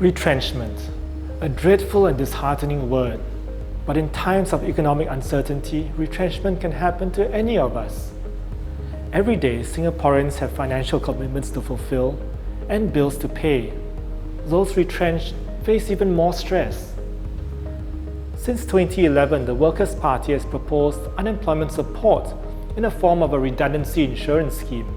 Retrenchment, a dreadful and disheartening word, but in times of economic uncertainty, retrenchment can happen to any of us. Every day, Singaporeans have financial commitments to fulfill and bills to pay. Those retrenched face even more stress. Since 2011, the Workers' Party has proposed unemployment support in the form of a redundancy insurance scheme.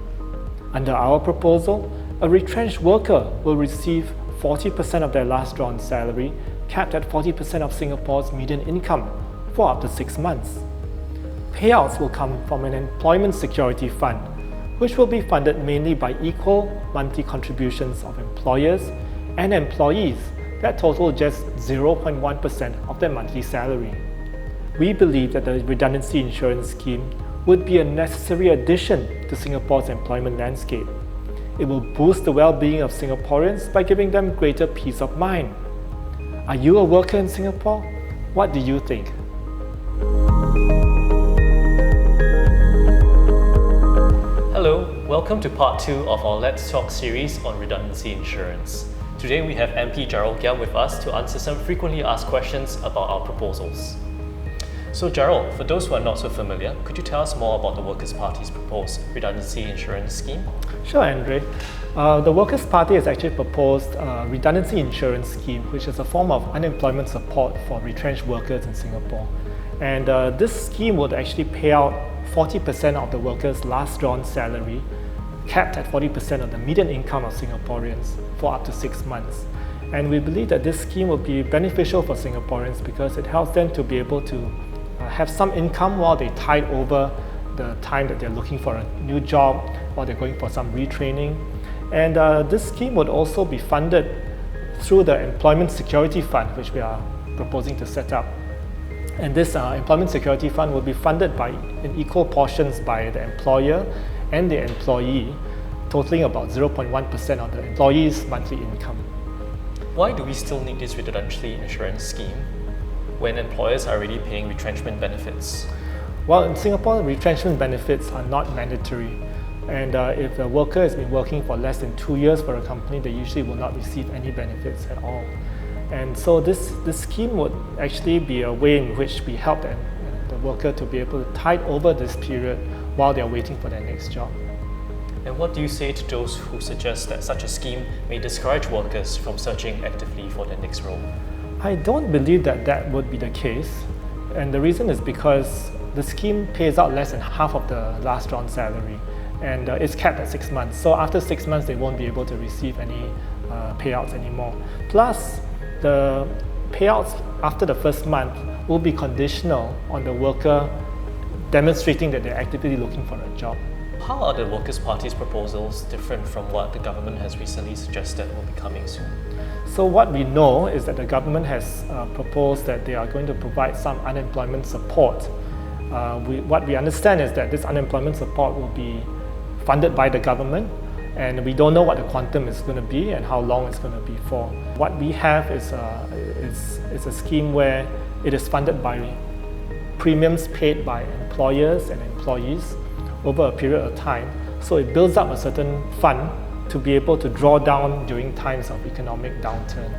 Under our proposal, a retrenched worker will receive 40% of their last drawn salary, capped at 40% of Singapore's median income for up to 6 months. Payouts will come from an employment security fund, which will be funded mainly by equal monthly contributions of employers and employees that total just 0.1% of their monthly salary. We believe that the redundancy insurance scheme would be a necessary addition to Singapore's employment landscape. It will boost the well-being of Singaporeans by giving them greater peace of mind. Are you a worker in Singapore? What do you think? Hello, welcome to part 2 of our Let's Talk series on redundancy insurance. Today we have MP Gerald Giam with us to answer some frequently asked questions about our proposals. So Gerald, for those who are not so familiar, could you tell us more about the Workers' Party's proposed redundancy insurance scheme? Sure, Andre. The Workers' Party has actually proposed a redundancy insurance scheme, which is a form of unemployment support for retrenched workers in Singapore. And this scheme would actually pay out 40% of the worker's last drawn salary, capped at 40% of the median income of Singaporeans for up to 6 months. And we believe that this scheme will be beneficial for Singaporeans because it helps them to be able to have some income while they tide over the time that they're looking for a new job, while they're going for some retraining. And this scheme would also be funded through the Employment Security Fund, which we are proposing to set up. And this Employment Security Fund will be funded in equal portions by the employer and the employee, totaling about 0.1% of the employee's monthly income. Why do we still need this redundancy insurance scheme when employers are already paying retrenchment benefits? Well, in Singapore, retrenchment benefits are not mandatory. And if a worker has been working for less than 2 years for a company, they usually will not receive any benefits at all. And so this scheme would actually be a way in which we help the worker to be able to tide over this period while they're waiting for their next job. And what do you say to those who suggest that such a scheme may discourage workers from searching actively for their next role? I don't believe that would be the case. And the reason is because the scheme pays out less than half of the last drawn salary, and it's capped at 6 months. So after 6 months, they won't be able to receive any payouts anymore. Plus, the payouts after the first month will be conditional on the worker demonstrating that they're actively looking for a job. How are the Workers' Party's proposals different from what the government has recently suggested will be coming soon? So what we know is that the government has proposed that they are going to provide some unemployment support. What we understand is that this unemployment support will be funded by the government, and we don't know what the quantum is going to be and how long it's going to be for. What we have is a scheme where it is funded by premiums paid by employers and employees over a period of time. So it builds up a certain fund to be able to draw down during times of economic downturn.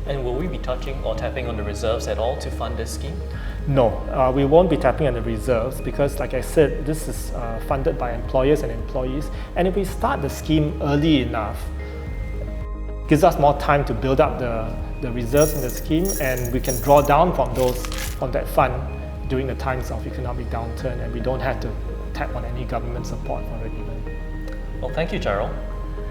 And will we be touching or tapping on the reserves at all to fund this scheme? No, we won't be tapping on the reserves because, like I said, this is funded by employers and employees. And if we start the scheme early enough, it gives us more time to build up the reserves in the scheme, and we can draw down from that fund during the times of economic downturn, and we don't have to tap on any government support for it even. Well, thank you, Gerald.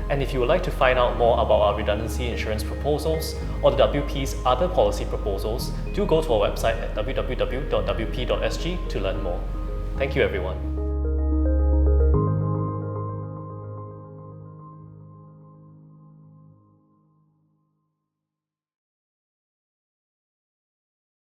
And if you would like to find out more about our redundancy insurance proposals or the WP's other policy proposals, do go to our website at www.wp.sg to learn more. Thank you, everyone.